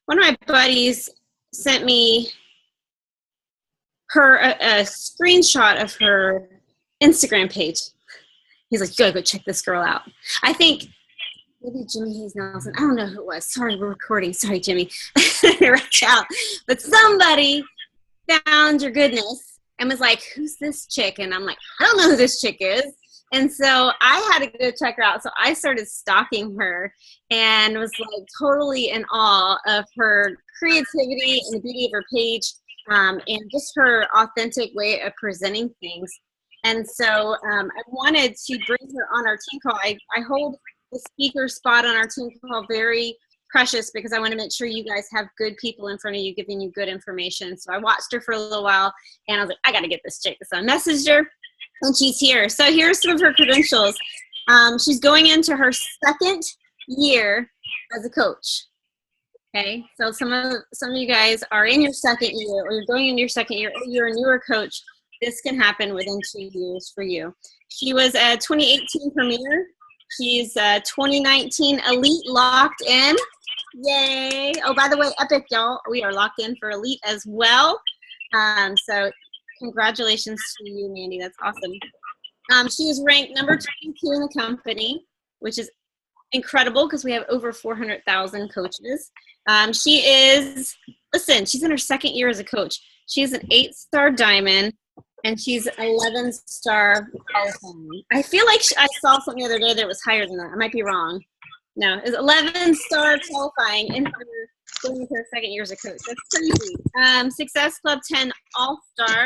one of my buddies sent me her a screenshot of her Instagram page. He's like, you gotta go check this girl out. I think maybe Jimmy Hayes Nelson. I don't know who it was. Sorry, we're recording. Sorry, Jimmy. Reach out. But somebody found your goodness and was like, who's this chick? And I'm like, I don't know who this chick is. And so I had to go check her out. So I started stalking her and was like totally in awe of her creativity and the beauty of her page, and just her authentic way of presenting things. And so I wanted to bring her on our team call. I hold the speaker spot on our team call very precious because I want to make sure you guys have good people in front of you giving you good information. So I watched her for a little while and I was like, I got to get this chick. So I messaged her and she's here. So here's some of her credentials. She's going into her second year as a coach. Okay, so some of you guys are in your second year, or you're going into your second year, or you're a newer coach. This can happen within 2 years for you. She was a 2018 Premier. She's a 2019 Elite locked in. Yay! Oh, by the way, Epic, y'all, we are locked in for Elite as well. So congratulations to you, Mandi. That's awesome. She is ranked number 22 in the company, which is incredible because we have over 400,000 coaches. She is, listen, she's in her second year as a coach. She's an 8-star diamond, and she's 11-star qualifying. I feel like I saw something the other day that was higher than that. I might be wrong. No, it's 11-star qualifying in her going into her second year as a coach. That's crazy. Success Club 10 All-Star,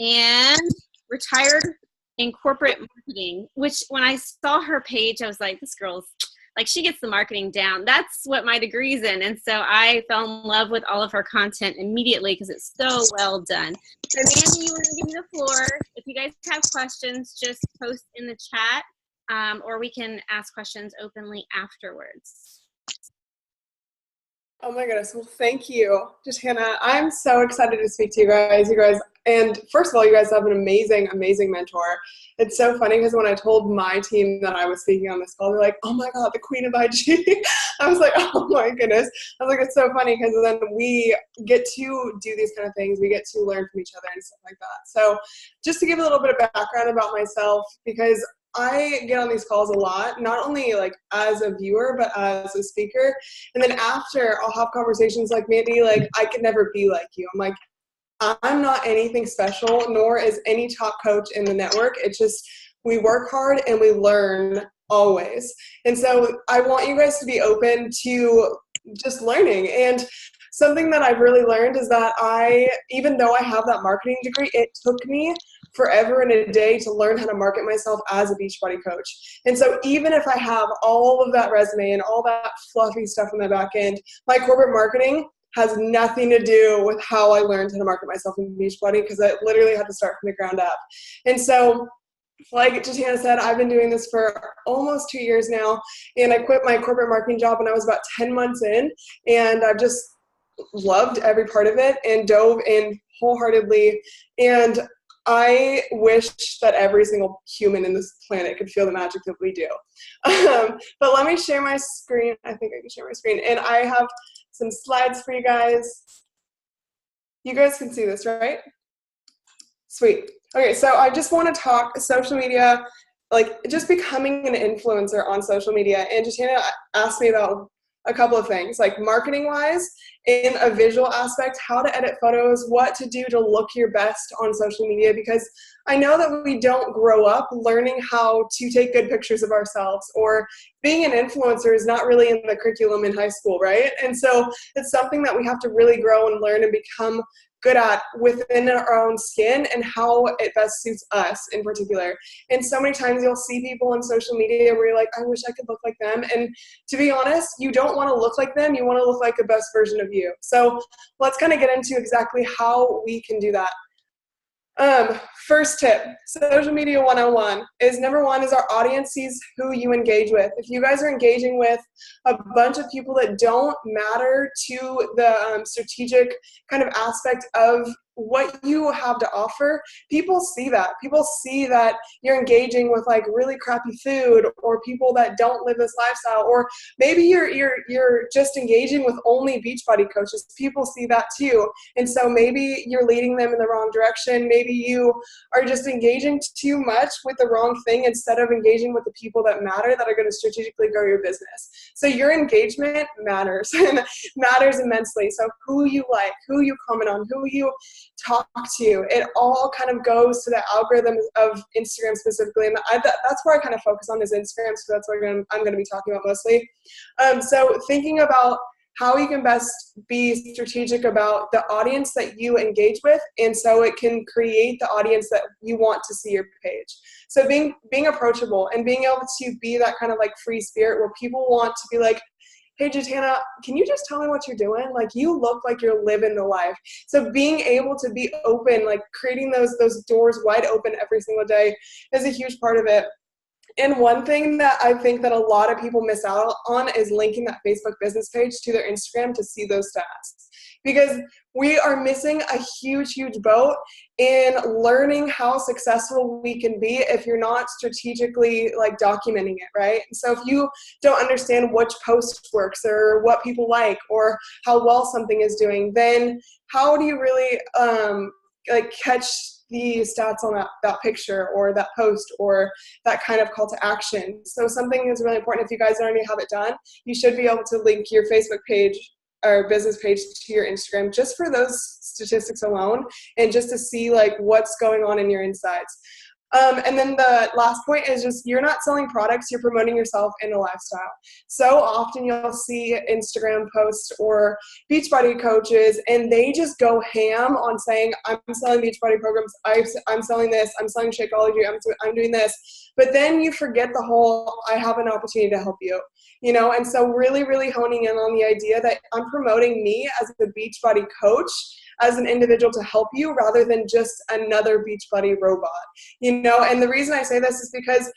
and retired in corporate marketing, which when I saw her page, I was like, this girl's like, she gets the marketing down. That's what my degree's in. And so I fell in love with all of her content immediately because it's so well done. So Mandi, you want to give me the floor. If you guys have questions, just post in the chat, or we can ask questions openly afterwards. Oh my goodness. Well, thank you, Jitana. I'm so excited to speak to you guys. And first of all, you guys have an amazing, amazing mentor. It's so funny because when I told my team that I was speaking on this call, they're like, oh my God, the queen of IG. I was like, oh my goodness. I was like, it's so funny because then we get to do these kind of things. We get to learn from each other and stuff like that. So just to give a little bit of background about myself, because I get on these calls a lot, not only like as a viewer, but as a speaker. And then after, I'll have conversations like, Mandi, like, I could never be like you. I'm like, I'm not anything special, nor is any top coach in the network. It's just we work hard and we learn always. And so I want you guys to be open to just learning. And something that I've really learned is that even though I have that marketing degree, it took me forever and a day to learn how to market myself as a Beachbody coach. And so even if I have all of that resume and all that fluffy stuff in the back end, my corporate marketing has nothing to do with how I learned how to market myself in Beachbody, because I literally had to start from the ground up. And so, like Jitana said, I've been doing this for almost 2 years now, and I quit my corporate marketing job when I was about 10 months in, and I've just loved every part of it and dove in wholeheartedly. And I wish that every single human in this planet could feel the magic that we do. But let me share my screen. I think I can share my screen. And I have some slides for you guys. You guys can see this, right? Sweet. Okay, so I just want to talk social media, like just becoming an influencer on social media. And Jitana asked me about a couple of things, like marketing wise, in a visual aspect, how to edit photos, what to do to look your best on social media, because I know that we don't grow up learning how to take good pictures of ourselves, or being an influencer is not really in the curriculum in high school, right? And so it's something that we have to really grow and learn and become good at within our own skin and how it best suits us in particular. And so many times you'll see people on social media where you're like, I wish I could look like them. And to be honest, you don't want to look like them. You want to look like the best version of you. So let's kind of get into exactly how we can do that. First tip, social media 101 is number one is our audience sees who you engage with. If you guys are engaging with a bunch of people that don't matter to the strategic kind of aspect of what you have to offer, people see that. People see that you're engaging with like really crappy food, or people that don't live this lifestyle, or maybe you're just engaging with only Beachbody coaches. People see that too. And so maybe you're leading them in the wrong direction. Maybe you are just engaging too much with the wrong thing instead of engaging with the people that matter, that are going to strategically grow your business. So your engagement matters and matters immensely. So who you like, who you comment on, who you talk to, it all kind of goes to the algorithm of Instagram specifically. And that's where I kind of focus on, is Instagram. So that's what I'm going to be talking about mostly. So thinking about how you can best be strategic about the audience that you engage with, and so it can create the audience that you want to see your page. So being approachable and being able to be that kind of like free spirit where people want to be like, hey, Jatana, can you just tell me what you're doing? Like, you look like you're living the life. So being able to be open, like creating those doors wide open every single day is a huge part of it. And one thing that I think that a lot of people miss out on is linking that Facebook business page to their Instagram to see those stats. Because we are missing a huge, huge boat in learning how successful we can be if you're not strategically like documenting it, right? So if you don't understand which post works or what people like or how well something is doing, then how do you really like catch the stats on that picture or that post or that kind of call to action? So something is really important. If you guys already have it done, you should be able to link your Facebook page or business page to your Instagram just for those statistics alone, and just to see like what's going on in your insights. And then the last point is just, you're not selling products, you're promoting yourself in a lifestyle. So often you'll see Instagram posts or Beachbody coaches, and they just go ham on saying, I'm selling Beachbody programs, I'm selling this, I'm selling Shakeology, I'm doing this. But then you forget the whole, I have an opportunity to help you, you know? And so really, really honing in on the idea that I'm promoting me as a Beachbody coach, as an individual to help you, rather than just another Beachbody robot, you know? And the reason I say this is because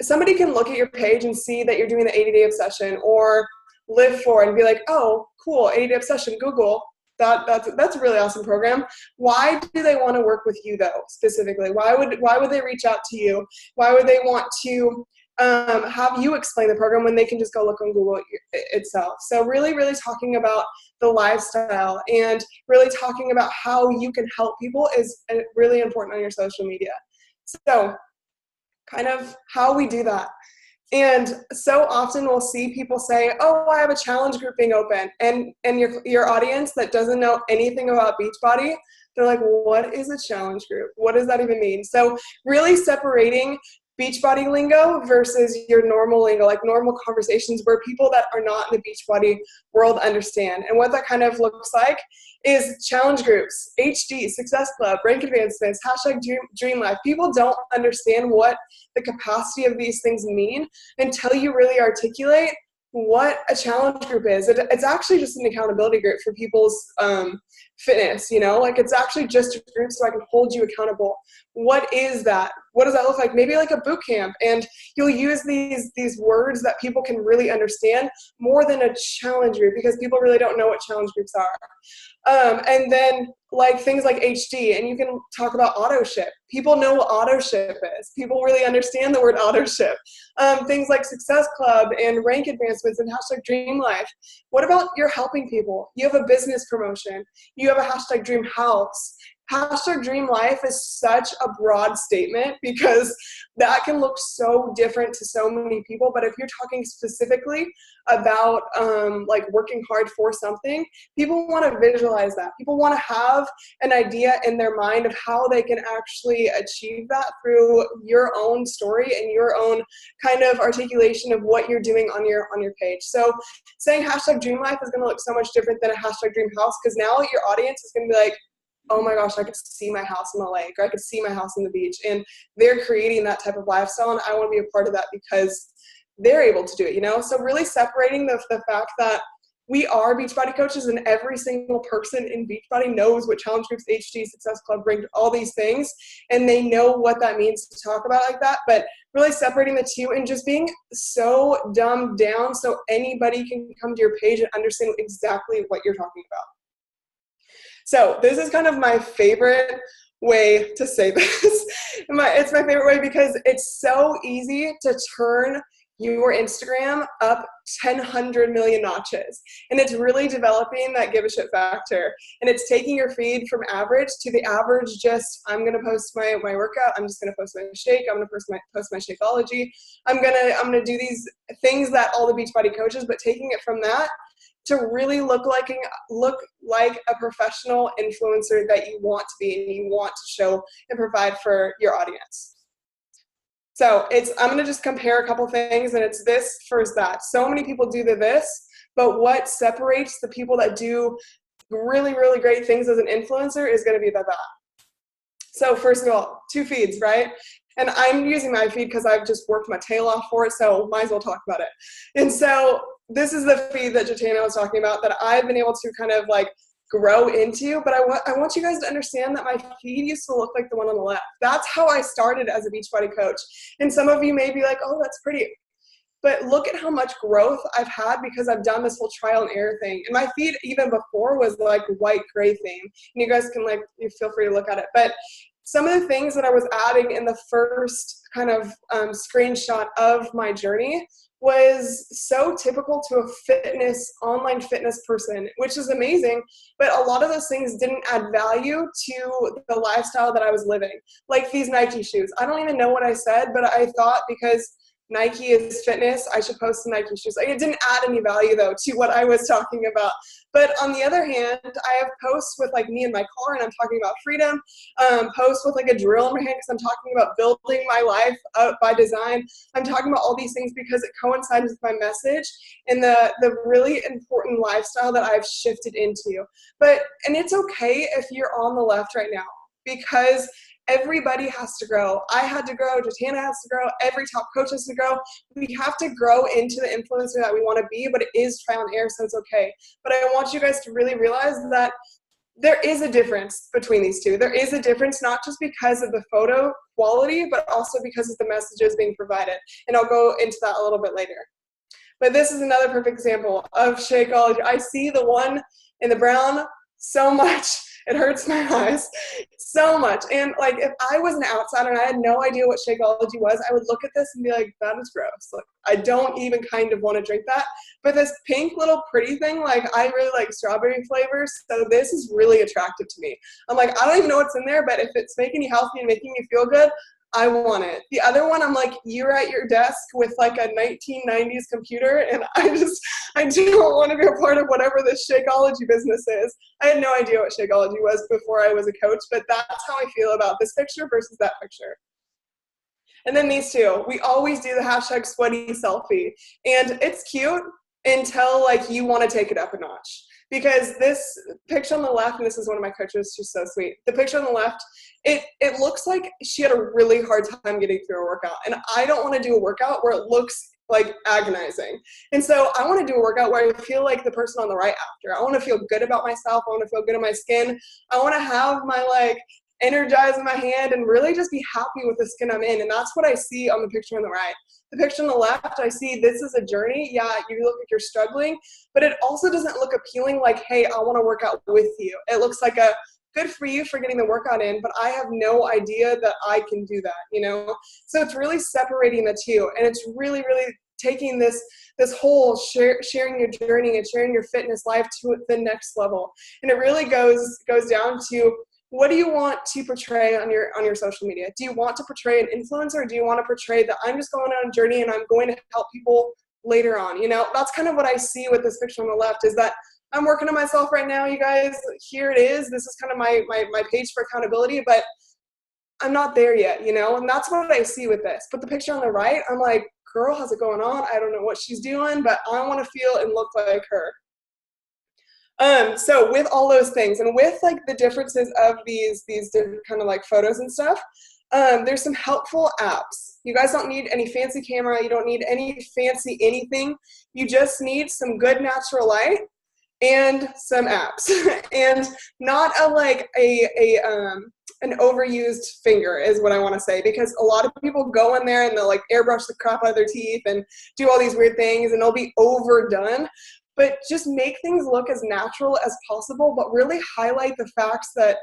somebody can look at your page and see that you're doing the 80-day obsession or Live For and be like, oh, cool, 80-day obsession, Google. That's a really awesome program. Why do they want to work with you though, specifically? Why would they reach out to you? Why would they want to have you explain the program when they can just go look on Google itself? So really, really talking about the lifestyle and really talking about how you can help people is really important on your social media. So kind of how we do that. And so often we'll see people say, oh, I have a challenge group being open. And your audience that doesn't know anything about Beachbody, they're like, what is a challenge group? What does that even mean? So really separating Beachbody lingo versus your normal lingo, like normal conversations where people that are not in the Beachbody world understand. And what that kind of looks like is challenge groups, HD, Success Club, rank advancements, hashtag dream life. People don't understand what the capacity of these things mean until you really articulate what a challenge group is. It's actually just an accountability group for people's fitness, you know, like it's actually just a group so I can hold you accountable. What is that? What does that look like? Maybe like a boot camp, and you'll use these words that people can really understand more than a challenge group, because people really don't know what challenge groups are. And then like things like HD, and you can talk about auto ship. People know what auto ship is. People really understand the word auto ship. Things like Success Club and rank advancements and hashtag dream life. What about you're helping people? You have a business promotion. You have a hashtag dream house. Hashtag dream life is such a broad statement because that can look so different to so many people. But if you're talking specifically about like working hard for something, people want to visualize that. People want to have an idea in their mind of how they can actually achieve that through your own story and your own kind of articulation of what you're doing on your page. So saying hashtag dream life is going to look so much different than a hashtag dream house, because now your audience is going to be like, oh my gosh, I could see my house on the lake, or I could see my house on the beach. And they're creating that type of lifestyle, and I want to be a part of that because they're able to do it, you know? So really separating the fact that we are Beachbody coaches, and every single person in Beachbody knows what challenge groups, HD, Success Club, Rank, all these things, and they know what that means to talk about like that. But really separating the two and just being so dumbed down so anybody can come to your page and understand exactly what you're talking about. So this is kind of my favorite way to say this. It's my favorite way because it's so easy to turn your Instagram up 100 million notches. And it's really developing that give a shit factor. And it's taking your feed from average to the average, just I'm gonna post my workout, I'm just gonna post my shake, I'm gonna post my Shakeology. I'm gonna do these things that all the Beachbody coaches, but taking it from that to really look like a professional influencer that you want to be and you want to show and provide for your audience. So I'm going to just compare a couple things, and it's this versus that. So many people do this, but what separates the people that do really, really great things as an influencer is going to be that. So first of all, 2 feeds, right? And I'm using my feed because I've just worked my tail off for it, so might as well talk about it. And so this is the feed that Jatana was talking about that I've been able to kind of like grow into, but I want you guys to understand that my feed used to look like the one on the left. That's how I started as a Beachbody coach. And some of you may be like, oh, that's pretty. But look at how much growth I've had because I've done this whole trial and error thing. And my feed even before was like white gray theme. And you guys can you feel free to look at it. But some of the things that I was adding in the first kind of screenshot of my journey was so typical to a online fitness person, which is amazing. But a lot of those things didn't add value to the lifestyle that I was living. Like these Nike shoes. I don't even know what I said, but I thought because Nike is fitness, I should post some Nike shoes. Like, it didn't add any value though to what I was talking about. But on the other hand, I have posts with like me in my car and I'm talking about freedom, posts with like a drill in my hand because I'm talking about building my life up by design. I'm talking about all these things because it coincides with my message and the really important lifestyle that I've shifted into. And it's okay if you're on the left right now because everybody has to grow. I had to grow. Jatana has to grow. Every top coach has to grow. We have to grow into the influencer that we want to be, but it is trial and error, so it's okay. But I want you guys to really realize that there is a difference between these two. There is a difference not just because of the photo quality, but also because of the messages being provided. And I'll go into that a little bit later. But this is another perfect example of Shakeology. I see the one in the brown so much. It hurts my eyes so much. And like, if I was an outsider and I had no idea what Shakeology was, I would look at this and be like, that is gross. Like, I don't even kind of want to drink that. But this pink little pretty thing, like, I really like strawberry flavors. So this is really attractive to me. I'm like, I don't even know what's in there, but if it's making you healthy and making you feel good, I want it. The other one, I'm like, you're at your desk with like a 1990s computer, and I don't want to be a part of whatever this Shakeology business is. I had no idea what Shakeology was before I was a coach, but that's how I feel about this picture versus that picture. And then these two, we always do the hashtag sweaty selfie, and it's cute until like you want to take it up a notch. Because this picture on the left, and this is one of my coaches, she's so sweet. The picture on the left, it looks like she had a really hard time getting through a workout. And I don't want to do a workout where it looks like agonizing. And so I want to do a workout where I feel like the person on the right after. I want to feel good about myself. I want to feel good in my skin. I want to have my like energize in my hand and really just be happy with the skin I'm in. And that's what I see on the picture on the right. The picture on the left, I see this is a journey. Yeah, you look like you're struggling, but it also doesn't look appealing like, hey, I want to work out with you. It looks like a good for you for getting the workout in, but I have no idea that I can do that, you know? So it's really separating the two, and it's really, really taking this whole sharing your journey and sharing your fitness life to the next level. And it really goes down to, what do you want to portray on your social media? Do you want to portray an influencer, or do you want to portray that I'm just going on a journey and I'm going to help people later on? You know, that's kind of what I see with this picture on the left, is that I'm working on myself right now, you guys. Here it is. This is kind of my page for accountability, but I'm not there yet, you know? And that's what I see with this. But the picture on the right, I'm like, girl, how's it going on? I don't know what she's doing, but I want to feel and look like her. So with all those things, and with like the differences of these different kind of like photos and stuff, there's some helpful apps. You guys don't need any fancy camera. You don't need any fancy anything. You just need some good natural light and some apps, and not an overused finger is what I want to say, because a lot of people go in there and they'll like airbrush the crap out of their teeth and do all these weird things, and they'll be overdone. but just make things look as natural as possible, but really highlight the facts that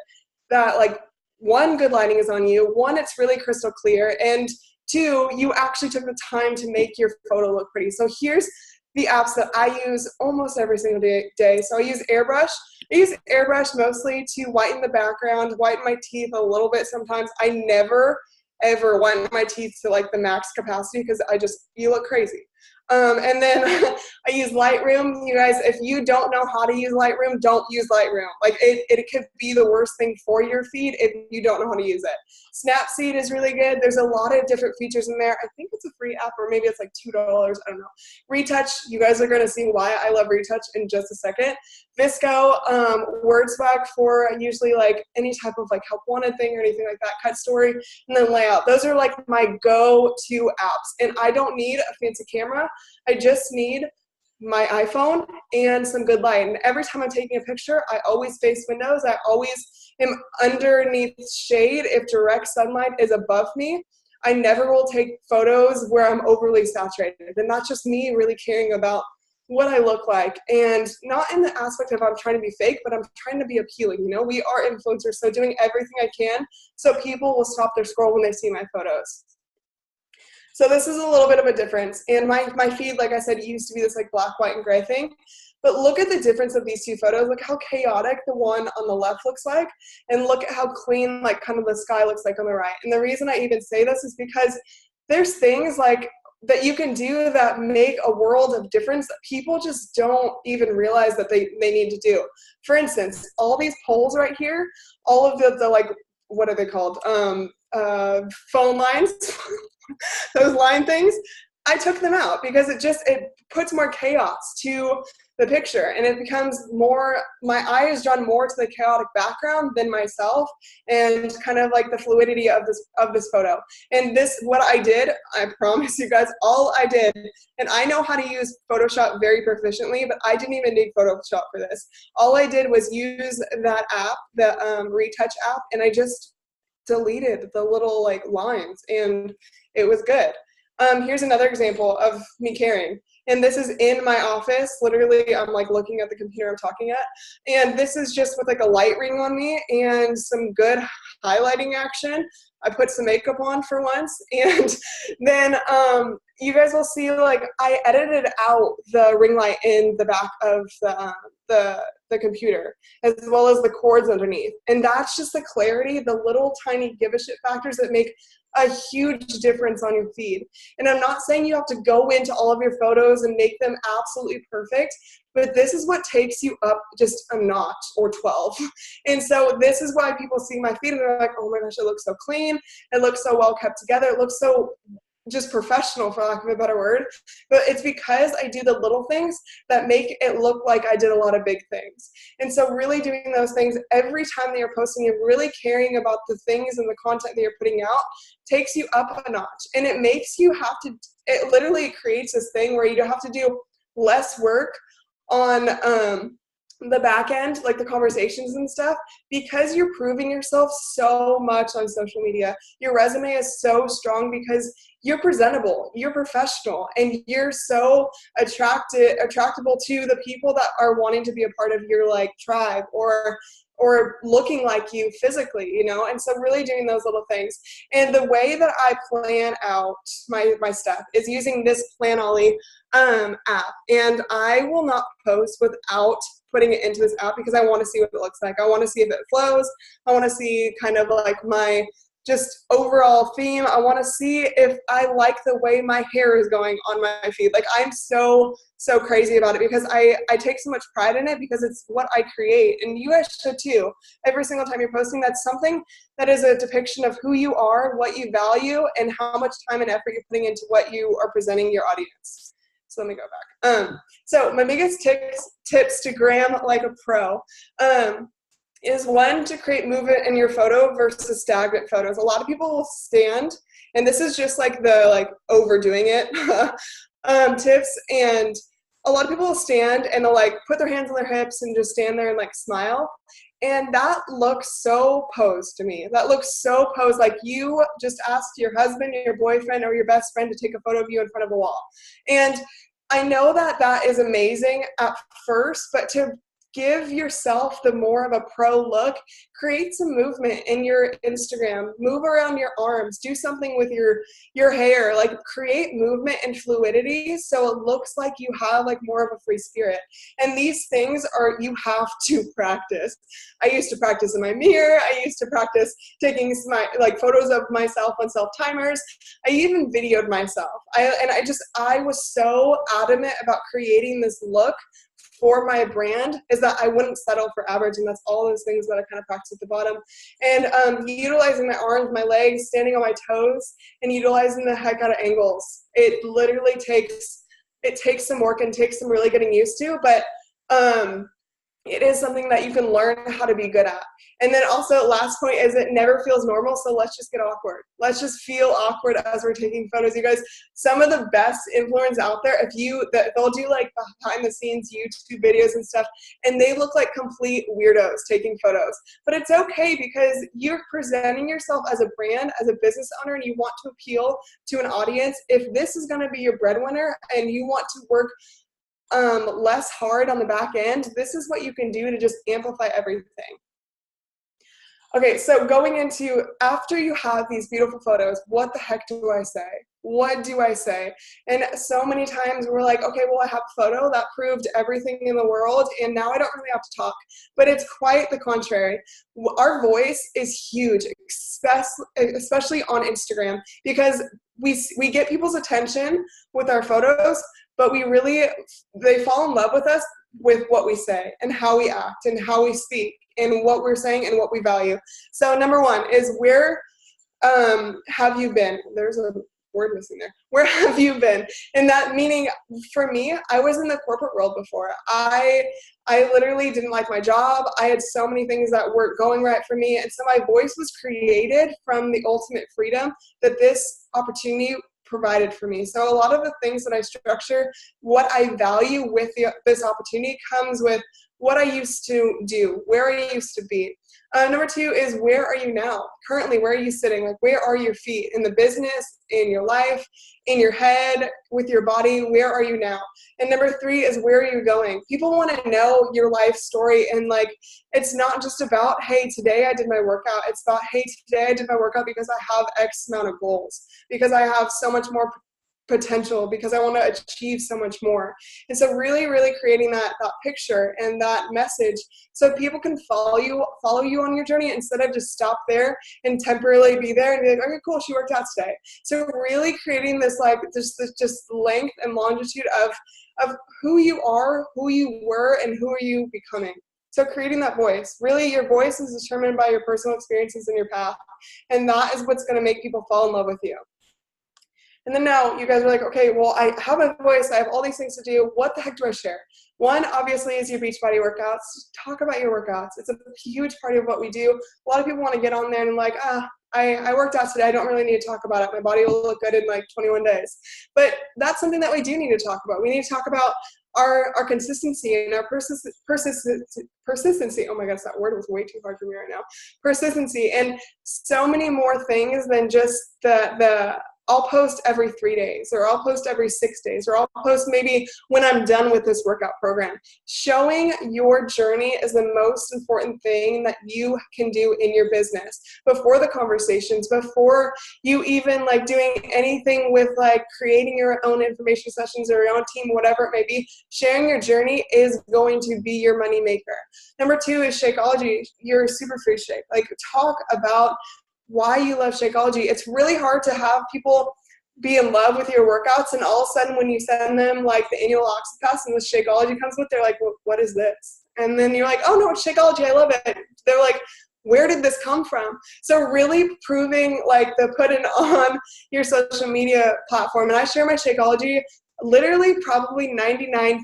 like, one, good lighting is on you, one, it's really crystal clear, and two, you actually took the time to make your photo look pretty. So here's the apps that I use almost every single day. So I use Airbrush. I use Airbrush mostly to whiten the background, whiten my teeth a little bit sometimes. I never, ever whiten my teeth to like the max capacity because you look crazy. And then I use Lightroom. You guys, if you don't know how to use Lightroom, don't use Lightroom. Like it could be the worst thing for your feed if you don't know how to use it. Snapseed is really good. There's a lot of different features in there. I think it's a free app, or maybe it's like $2. I don't know. Retouch, you guys are going to see why I love Retouch in just a second. Visco, WordSwag for usually like any type of like help wanted thing or anything like that, Cut Story, and then Layout. Those are like my go-to apps. And I don't need a fancy camera. I just need my iPhone and some good light. And every time I'm taking a picture, I always face windows. I always am underneath shade if direct sunlight is above me. I never will take photos where I'm overly saturated. And that's just me really caring about what I look like. And not in the aspect of I'm trying to be fake, but I'm trying to be appealing. You know, we are influencers, so doing everything I can so people will stop their scroll when they see my photos. So this is a little bit of a difference. And my feed, like I said, used to be this like black, white, and gray thing. But look at the difference of these two photos. Look how chaotic the one on the left looks like. And look at how clean, like kind of the sky looks like on the right. And the reason I even say this is because there's things like that you can do that make a world of difference that people just don't even realize that they need to do. For instance, all these poles right here, all of the like, what are they called? Phone lines. Those line things, I took them out because it puts more chaos to the picture, and it becomes more, my eye is drawn more to the chaotic background than myself, and kind of like the fluidity of this photo. And this, what I did, I promise you guys, all I did, and I know how to use Photoshop very proficiently, but I didn't even need Photoshop for this. All I did was use that app, the Retouch app, and I just deleted the little like lines, and it was good. Here's another example of me caring. And this is in my office. Literally, I'm like looking at the computer I'm talking at. And this is just with like a light ring on me and some good highlighting action. I put some makeup on for once. And then you guys will see like I edited out the ring light in the back of the computer, as well as the cords underneath. And that's just the clarity, the little tiny give a shit factors that make a huge difference on your feed. And I'm not saying you have to go into all of your photos and make them absolutely perfect, but this is what takes you up just a notch or 12. And so this is why people see my feed and they're like, oh my gosh, it looks so clean. It looks so well kept together. It looks so just professional, for lack of a better word. But it's because I do the little things that make it look like I did a lot of big things. And so really doing those things every time that you're posting and really caring about the things and the content that you're putting out takes you up a notch. And it makes you have to, it literally creates this thing where you don't have to do less work on the back end, like the conversations and stuff, because you're proving yourself so much on social media. Your resume is so strong because you're presentable, you're professional, and you're so attractable to the people that are wanting to be a part of your like tribe or looking like you physically, you know. And so really doing those little things. And the way that I plan out my stuff is using this Planoly app. And I will not post without putting it into this app because I want to see what it looks like. I want to see if it flows. I want to see kind of like my just overall theme. I want to see if I like the way my hair is going on my feed. Like I'm so crazy about it because I take so much pride in it because it's what I create, and you guys should too. Every single time you're posting, that's something that is a depiction of who you are, what you value, and how much time and effort you're putting into what you are presenting your audience. So let me go back. So my biggest tips to gram like a pro is one, to create movement in your photo versus stagnant photos. A lot of people will stand, and this is just like the like overdoing it tips. And a lot of people will stand and they'll like put their hands on their hips and just stand there and like smile. And that looks so posed to me. That looks so posed, like you just asked your husband, your boyfriend, or your best friend to take a photo of you in front of a wall. And I know that that is amazing at first, but to give yourself the more of a pro look, create some movement in your Instagram, move around your arms, do something with your hair, like create movement and fluidity so it looks like you have like more of a free spirit. And these things are, you have to practice. I used to practice in my mirror. I used to practice taking my like photos of myself on self timers. I even videoed myself. I was so adamant about creating this look for my brand is that I wouldn't settle for average, and that's all those things that I kind of practice at the bottom. And utilizing my arms, my legs, standing on my toes, and utilizing the heck out of angles. It literally takes some work and takes some really getting used to, but it is something that you can learn how to be good at. And then also, last point is it never feels normal, so let's just get awkward. Let's just feel awkward as we're taking photos. You guys, some of the best influencers out there, they'll do like behind the scenes YouTube videos and stuff, and they look like complete weirdos taking photos. But it's okay because you're presenting yourself as a brand, as a business owner, and you want to appeal to an audience. If this is gonna be your breadwinner and you want to work less hard on the back end, this is what you can do to just amplify everything. Okay, so going into, after you have these beautiful photos, what the heck do I say? What do I say? And so many times we're like, okay, well, I have a photo that proved everything in the world, and now I don't really have to talk. But it's quite the contrary. Our voice is huge, especially on Instagram, because we get people's attention with our photos, but they fall in love with us with what we say and how we act and how we speak and what we're saying and what we value. So number one is, where have you been? There's a word missing there. Where have you been? And that meaning, for me, I was in the corporate world before. I literally didn't like my job. I had so many things that weren't going right for me. And so my voice was created from the ultimate freedom that this opportunity provided for me. So a lot of the things that I structure, what I value with this opportunity comes with what I used to do, where I used to be. Number two is, where are you now? Currently, where are you sitting? Like, where are your feet? In the business, in your life, in your head, with your body, where are you now? And number three is, where are you going? People want to know your life story, and like, it's not just about, hey, today I did my workout. It's about, hey, today I did my workout because I have X amount of goals, because I have so much more potential, because I want to achieve so much more. And so really, really creating that picture and that message so people can follow you on your journey, instead of just stop there and temporarily be there and be like, okay, cool, she worked out today. So really creating this like just length and longitude of who you are, who you were, and who are you becoming. So creating that voice. Really, your voice is determined by your personal experiences and your path, and that is what's going to make people fall in love with you. And then now you guys are like, okay, well, I have a voice, I have all these things to do. What the heck do I share? One, obviously, is your Beachbody workouts. Talk about your workouts. It's a huge part of what we do. A lot of people want to get on there and like, I worked out today. I don't really need to talk about it. My body will look good in like 21 days. But that's something that we do need to talk about. We need to talk about our consistency and our persistency. Oh my gosh, that word was way too hard for me right now. Persistency, and so many more things than just the I'll post every 3 days, or I'll post every 6 days, or I'll post maybe when I'm done with this workout program. Showing your journey is the most important thing that you can do in your business. Before the conversations, before you even like doing anything with like creating your own information sessions or your own team, whatever it may be, sharing your journey is going to be your money maker. Number two is Shakeology, your superfood shake. Like, talk about why you love Shakeology. It's really hard to have people be in love with your workouts, and all of a sudden when you send them like the annual OxyPass and the Shakeology comes with, they're like, well, what is this? And then you're like, oh no, it's Shakeology, I love it. They're like, where did this come from? So really proving like the putting on your social media platform. And I share my Shakeology literally probably 99.9%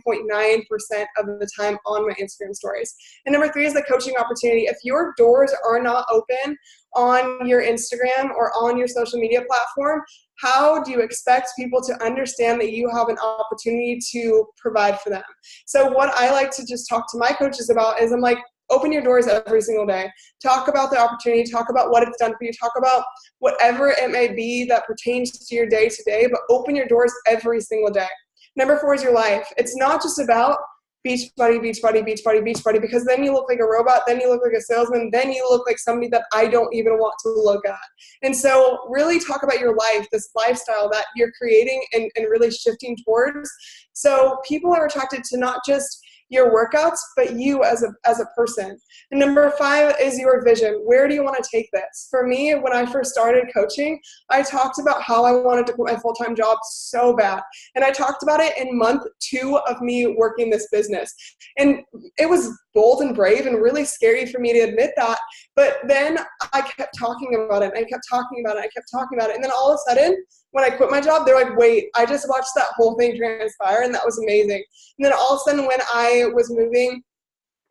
of the time on my Instagram stories. And number three is the coaching opportunity. If your doors are not open on your Instagram or on your social media platform, how do you expect people to understand that you have an opportunity to provide for them? So what I like to just talk to my coaches about is, I'm like, open your doors every single day. Talk about the opportunity. Talk about what it's done for you. Talk about whatever it may be that pertains to your day to day, but open your doors every single day. Number 4 is your life. It's not just about beach buddy, beach buddy, beach buddy, beach buddy, because then you look like a robot, then you look like a salesman, then you look like somebody that I don't even want to look at. And so really talk about your life, this lifestyle that you're creating and really shifting towards. So people are attracted to not just your workouts, but you as a person. And number 5 is your vision. Where do you want to take this? For me, when I first started coaching, I talked about how I wanted to quit my full-time job so bad. And I talked about it in month 2 of me working this business. And it was bold and brave and really scary for me to admit that. But then I kept talking about it. And I kept talking about it. I kept talking about it. And then all of a sudden, when I quit my job, they're like, wait, I just watched that whole thing transpire, and that was amazing. And then all of a sudden, when I was moving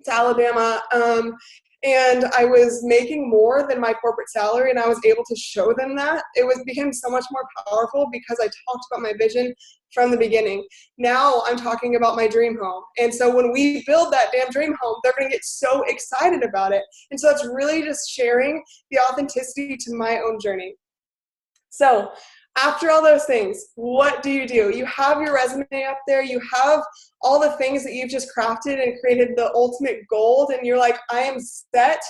to Alabama, and I was making more than my corporate salary, and I was able to show them that, became so much more powerful because I talked about my vision from the beginning. Now I'm talking about my dream home. And so when we build that damn dream home, they're going to get so excited about it. And so it's really just sharing the authenticity to my own journey. So after all those things, what do? You have your resume up there. You have all the things that you've just crafted and created the ultimate gold. And you're like, I am set.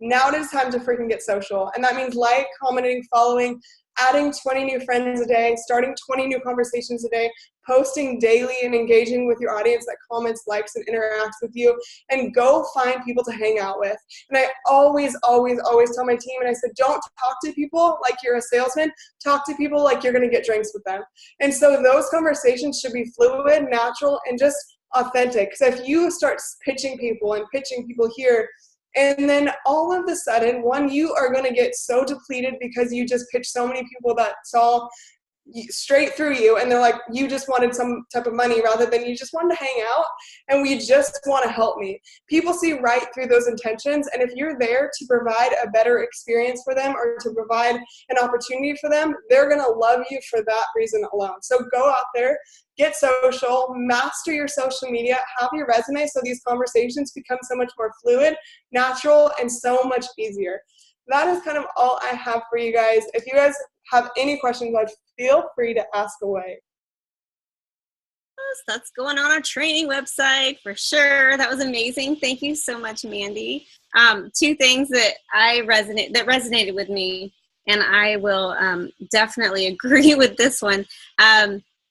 Now it is time to freaking get social. And that means like, commenting, following, adding 20 new friends a day, starting 20 new conversations a day, posting daily and engaging with your audience that comments, likes, and interacts with you, and go find people to hang out with. And I always, always, always tell my team, and I said, don't talk to people like you're a salesman, talk to people like you're going to get drinks with them. And so those conversations should be fluid, natural, and just authentic. Because if you start pitching people here, and then all of a sudden, you are going to get so depleted because you just pitched so many people that saw straight through you, and they're like, you just wanted some type of money rather than you just wanted to hang out and we just want to help me. People see right through those intentions, and if you're there to provide a better experience for them or to provide an opportunity for them, they're going to love you for that reason alone. So go out there, get social, master your social media, have your resume so these conversations become so much more fluid, natural, and so much easier. That is kind of all I have for you guys. If you guys have any questions, I'd feel free to ask away. That's going on our training website for sure. That was amazing. Thank you so much, Mandi. 2 things that resonated with me, and I will definitely agree with this one.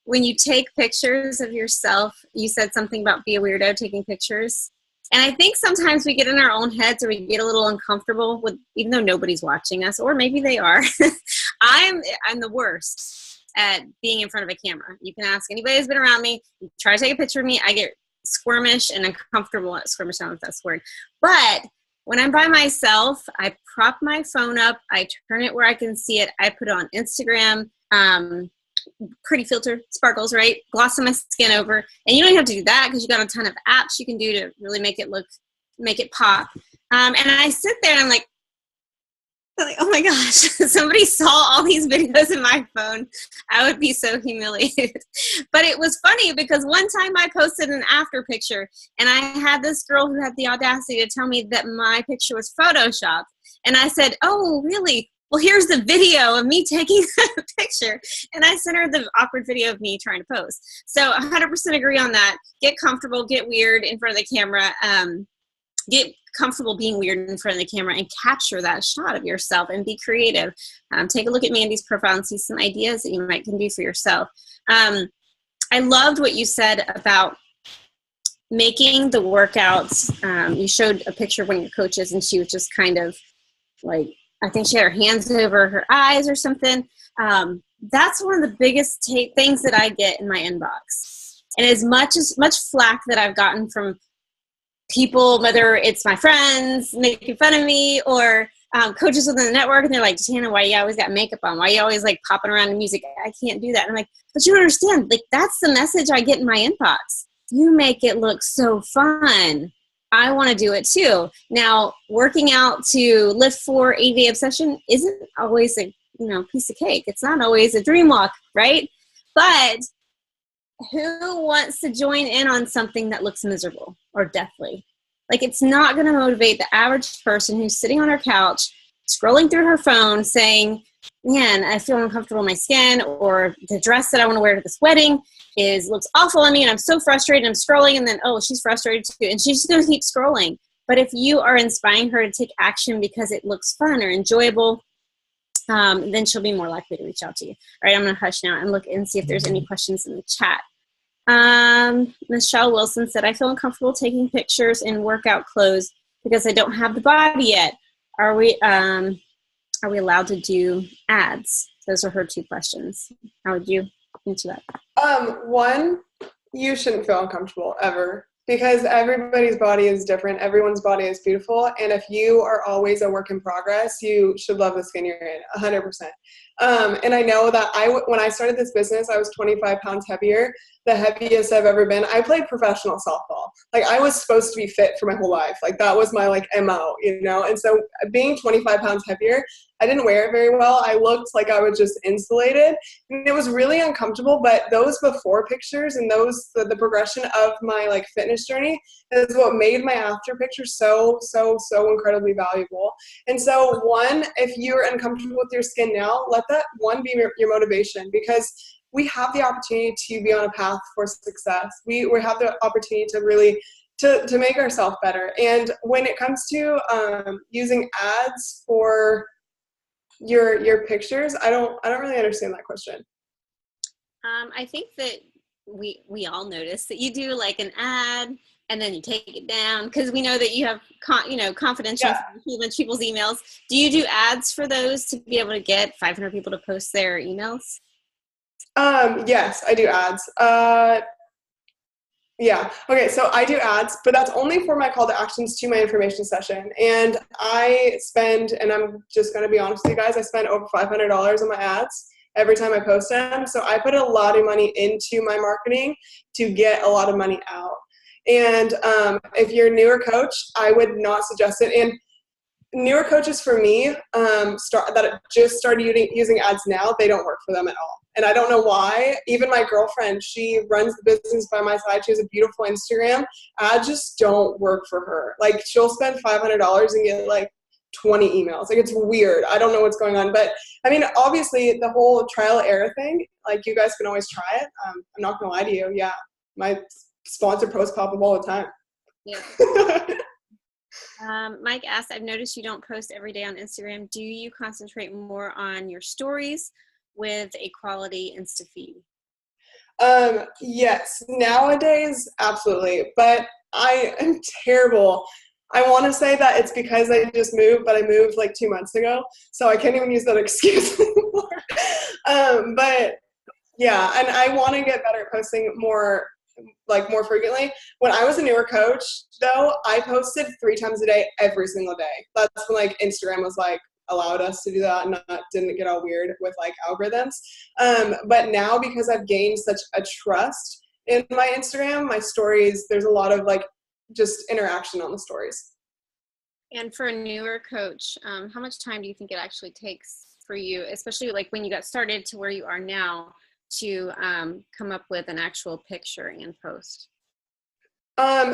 When you take pictures of yourself, you said something about be a weirdo taking pictures. And I think sometimes we get in our own heads or we get a little uncomfortable with, even though nobody's watching us, or maybe they are. I'm the worst at being in front of a camera. You can ask anybody who's been around me, try to take a picture of me. I get squirmish and uncomfortable. Squirmish sounds that's the word. But when I'm by myself, I prop my phone up. I turn it where I can see it. I put it on Instagram. Pretty filter, sparkles, right? Gloss my skin over. And you don't have to do that because you got a ton of apps you can do to really make it pop. And I sit there and I'm like, oh my gosh, somebody saw all these videos in my phone. I would be so humiliated. But it was funny because one time I posted an after picture and I had this girl who had the audacity to tell me that my picture was Photoshopped. And I said, oh, really? Well, here's the video of me taking a picture. And I sent her the awkward video of me trying to pose. So 100% agree on that. Get comfortable, get weird in front of the camera. Get comfortable being weird in front of the camera and capture that shot of yourself and be creative. Take a look at Mandi's profile and see some ideas that you might can do for yourself. I loved what you said about making the workouts. You showed a picture of one of your coaches and she was just kind of like, I think she had her hands over her eyes or something. That's one of the biggest things that I get in my inbox. And as much flack that I've gotten from people, whether it's my friends making fun of me or coaches within the network, and they're like, Tana, why you always got makeup on? Why you always like popping around to music? I can't do that. And I'm like, but you don't understand. Like, that's the message I get in my inbox. You make it look so fun. I want to do it too. Now, working out to lift for 8-day obsession isn't always a piece of cake. It's not always a dream walk, right? But who wants to join in on something that looks miserable or deathly? Like, it's not going to motivate the average person who's sitting on her couch, scrolling through her phone, saying, man, I feel uncomfortable in my skin, or the dress that I want to wear to this wedding looks awful on me, and I'm so frustrated. I'm scrolling, and then, oh, she's frustrated too, and she's just going to keep scrolling. But if you are inspiring her to take action because it looks fun or enjoyable, then she'll be more likely to reach out to you. All right, I'm going to hush now and look and see if there's any questions in the chat. Michelle Wilson said, I feel uncomfortable taking pictures in workout clothes because I don't have the body yet. Are we allowed to do ads? Those are her 2 questions. How would you answer that? One, you shouldn't feel uncomfortable ever, because everybody's body is different. Everyone's body is beautiful. And if you are always a work in progress, you should love the skin you're in, 100%. And I know that when I started this business, I was 25 pounds heavier, the heaviest I've ever been. I played professional softball. Like, I was supposed to be fit for my whole life. Like, that was my MO, And so being 25 pounds heavier, I didn't wear it very well. I looked like I was just insulated, and it was really uncomfortable. But those before pictures and the progression of my fitness journey is what made my after pictures so incredibly valuable. And so, one, if you're uncomfortable with your skin now, let that one be your motivation, because we have the opportunity to be on a path for success. We have the opportunity to really to make ourselves better. And when it comes to using ads for your pictures, I don't really understand that question. I think that we all notice that you do an ad and then you take it down, because we know that you have confidential information in people's emails. Do you do ads for those to be able to get 500 people to post their emails? Yes, I do ads. Yeah. Okay. So I do ads, but that's only for my call to actions to my information session. And I spend, and I'm just going to be honest with you guys, I spend over $500 on my ads every time I post them. So I put a lot of money into my marketing to get a lot of money out. And if you're a newer coach, I would not suggest it. And newer coaches for me that just started using ads now, they don't work for them at all. And I don't know why. Even my girlfriend, she runs the business by my side. She has a beautiful Instagram. Ads just don't work for her. She'll spend $500 and get 20 emails. It's weird. I don't know what's going on. But I mean, obviously the whole trial error thing, you guys can always try it. I'm not going to lie to you. Yeah. My sponsor posts pop up all the time. Yeah. Mike asked, I've noticed you don't post every day on Instagram. Do you concentrate more on your stories with a quality Insta feed? Yes, nowadays, absolutely. But I am terrible. I want to say that it's because I just moved, but I moved 2 months ago, so I can't even use that excuse anymore. But yeah, and I want to get better at posting more frequently. When I was a newer coach, though, I posted 3 times a day every single day. That's when Instagram was allowed us to do that and didn't get all weird with algorithms. But now, because I've gained such a trust in my Instagram, my stories, there's a lot of just interaction on the stories. And for a newer coach, how much time do you think it actually takes for you, especially when you got started to where you are now, to come up with an actual picture and post?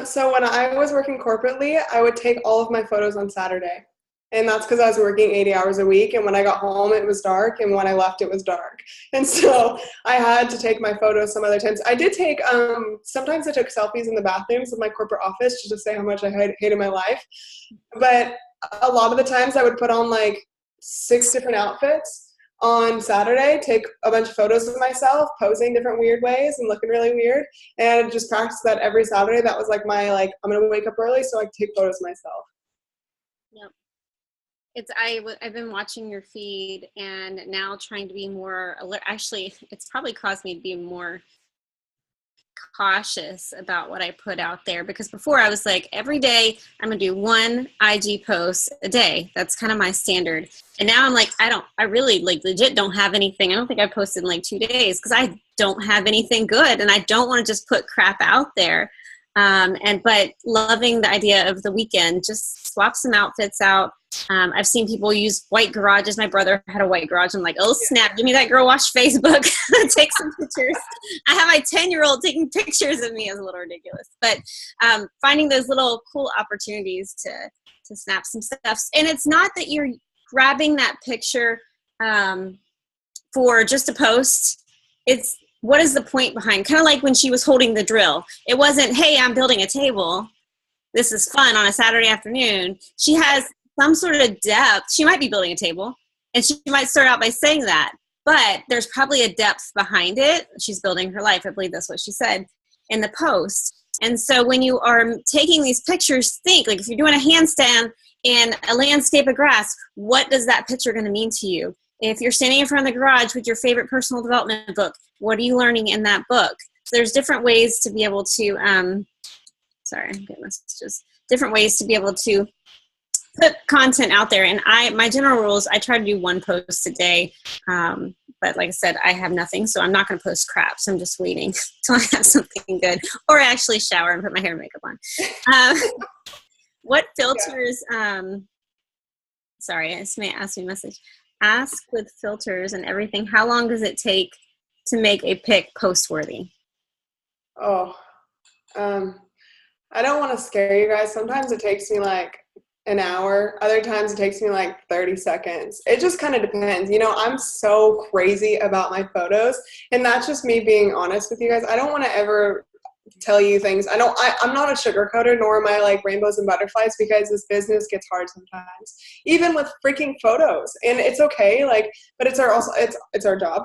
So when I was working corporately, I would take all of my photos on Saturday. And that's because I was working 80 hours a week. And when I got home, it was dark. And when I left, it was dark. And so I had to take my photos some other times. I did take, sometimes I took selfies in the bathrooms of my corporate office just to say how much I hated my life. But a lot of the times I would put on 6 different outfits on Saturday, take a bunch of photos of myself posing different weird ways and looking really weird, and just practice that every Saturday. That was my I'm gonna wake up early so I can take photos of myself. Yep. I've been watching your feed and now trying to be more alert. Actually, it's probably caused me to be more cautious about what I put out there, because before I was every day I'm gonna do 1 IG post a day. That's kind of my standard. And now I'm I really legit don't have anything. I don't think I posted in 2 days because I don't have anything good, and I don't want to just put crap out there. But loving the idea of the weekend, just swap some outfits out. I've seen people use white garages. My brother had a white garage. I'm oh snap, give me that girl wash Facebook. Take some pictures. I have my 10-year-old taking pictures of me. Is a little ridiculous, but finding those little cool opportunities to snap some stuff. And it's not that you're grabbing that picture for just a post, it's what is the point behind, kind of like when she was holding the drill. It wasn't, hey, I'm building a table. This is fun on a Saturday afternoon. She has some sort of depth. She might be building a table, and she might start out by saying that, but there's probably a depth behind it. She's building her life. I believe that's what she said in the post. And so when you are taking these pictures, think, like if you're doing a handstand in a landscape of grass, what does that picture going to mean to you? If you're standing in front of the garage with your favorite personal development book, what are you learning in that book? So there's different ways to be able to, sorry, I'm getting messages, different ways to be able to put content out there. And my general rules, I try to do one post a day. But like I said, I have nothing, so I'm not going to post crap. So I'm just waiting till I have something good, or actually shower and put my hair and makeup on. What filters, sorry, this may ask me a message. Ask with filters and everything, how long does it take to make a pic post-worthy? Oh, I don't want to scare you guys. Sometimes it takes me like an hour. Other times it takes me like 30 seconds. It just kind of depends. You know, I'm so crazy about my photos, and that's just me being honest with you guys. I don't want to ever tell you things. I'm not a sugarcoater, nor am I like rainbows and butterflies, because this business gets hard sometimes, even with freaking photos, and it's okay. Like, but it's our job.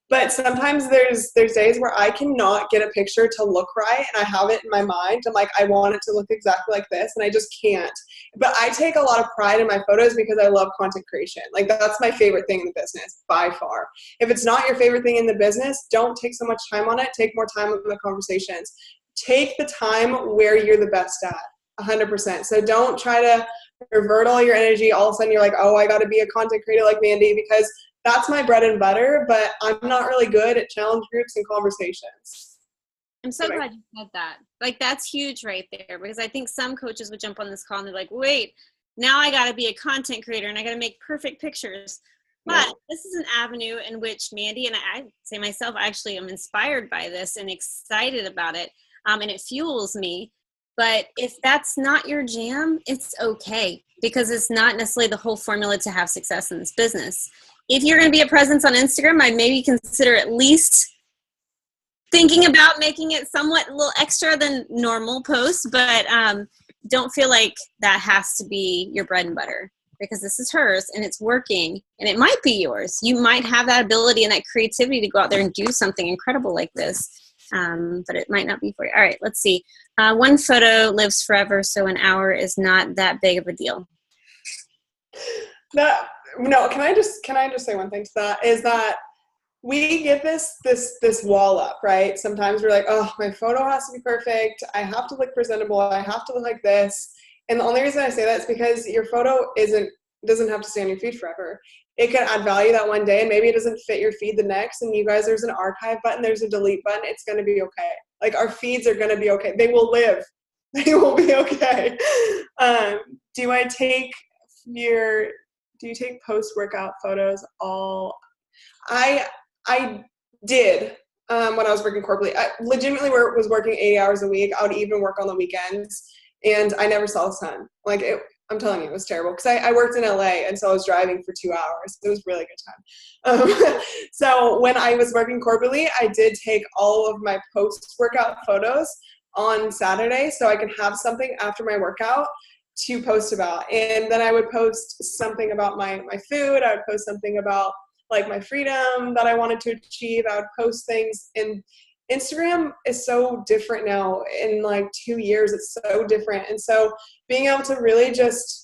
But sometimes there's days where I cannot get a picture to look right, and I have it in my mind. I'm like, I want it to look exactly like this, and I just can't. But I take a lot of pride in my photos because I love content creation. Like, that's my favorite thing in the business by far. If it's not your favorite thing in the business, don't take so much time on it. Take more time on the conversations. Take the time where you're the best at, 100%. So don't try to revert all your energy. All of a sudden you're like, oh, I got to be a content creator like Mandi, because that's my bread and butter, but I'm not really good at challenge groups and conversations. I'm so glad you said that. Like, that's huge right there, because I think some coaches would jump on this call and they're like, wait, now I got to be a content creator and I got to make perfect pictures. But this is an avenue in which Mandi, and I say myself, I actually am inspired by this and excited about it, and it fuels me. But if that's not your jam, it's okay, because it's not necessarily the whole formula to have success in this business. If you're going to be a presence on Instagram, I'd maybe consider at least thinking about making it somewhat a little extra than normal posts, but don't feel like that has to be your bread and butter, because this is hers and it's working, and it might be yours. You might have that ability and that creativity to go out there and do something incredible like this, but it might not be for you. All right, let's see. One photo lives forever, so an hour is not that big of a deal. No, can I just say one thing to that, is that we get this wall up, right? Sometimes we're like, oh, my photo has to be perfect. I have to look presentable. I have to look like this. And the only reason I say that is because your photo doesn't have to stay on your feed forever. It can add value that one day, and maybe it doesn't fit your feed the next. And you guys, there's an archive button, there's a delete button. It's going to be okay. Like, our feeds are going to be okay. They will live. They will be okay. Do you take post-workout photos? I did when I was working corporately. I legitimately was working 80 hours a week. I would even work on the weekends, and I never saw the sun. Like, I'm telling you, it was terrible, because I worked in LA, and so I was driving for 2 hours. It was a really good time. So when I was working corporately, I did take all of my post-workout photos on Saturday, so I could have something after my workout to post about. And then I would post something about my food. I would post something about like my freedom that I wanted to achieve. I would post things, and Instagram is so different now. In like 2 years, it's so different. And so being able to really just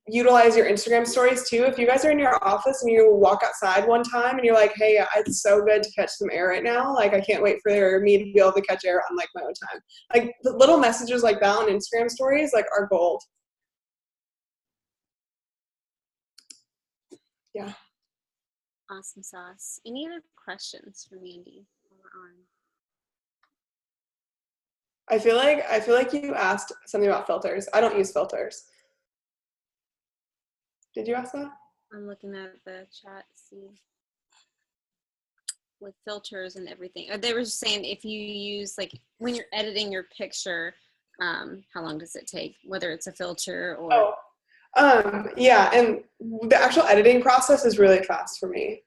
utilize your Instagram stories too. If you guys are in your office and you walk outside one time and you're like, hey, it's so good to catch some air right now. Like, I can't wait for me to be able to catch air on like my own time. Like, the little messages like that on Instagram stories like are gold. Yeah. Awesome sauce. Any other questions for Mandi? I feel like you asked something about filters. I don't use filters. Did you ask that? I'm looking at the chat to see. With filters and everything. They were just saying, if you use, like, when you're editing your picture, how long does it take? Whether it's a filter or... Yeah, and the actual editing process is really fast for me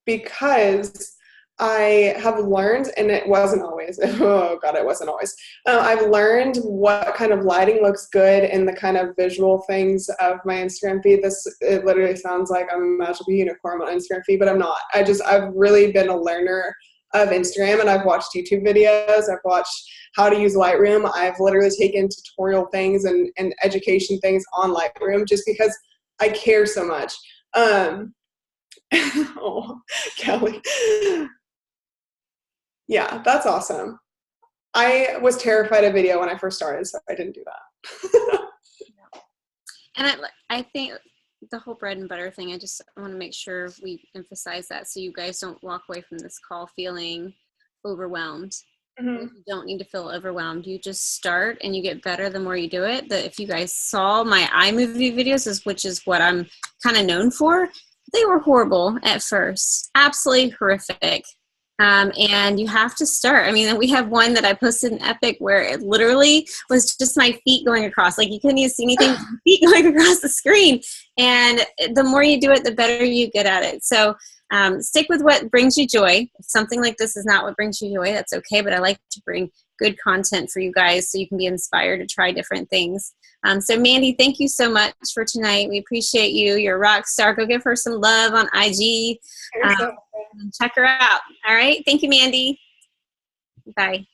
because I have learned, and it wasn't always, oh God, it wasn't always. I've learned what kind of lighting looks good in the kind of visual things of my Instagram feed. It literally sounds like I'm a magical unicorn on Instagram feed, but I'm not. I've really been a learner of Instagram, and I've watched YouTube videos. I've watched how to use Lightroom. I've literally taken tutorial things and education things on Lightroom just because I care so much. Oh, Kelly. Yeah, that's awesome. I was terrified of video when I first started, so I didn't do that. And I think the whole bread and butter thing, I just want to make sure we emphasize that so you guys don't walk away from this call feeling overwhelmed. Mm-hmm. You don't need to feel overwhelmed. You just start and you get better the more you do it. If you guys saw my iMovie videos, which is what I'm kind of known for, they were horrible at first. Absolutely horrific. And you have to start. I mean, we have one that I posted in Epic where it literally was just my feet going across. Like you couldn't even see anything but my feet going across the screen. And the more you do it, the better you get at it. So stick with what brings you joy. If something like this is not what brings you joy, that's okay. But I like to bring good content for you guys so you can be inspired to try different things. So Mandi, thank you so much for tonight. We appreciate you. You're a rock star. Go give her some love on IG. Check her out. All right. Thank you, Mandi. Bye.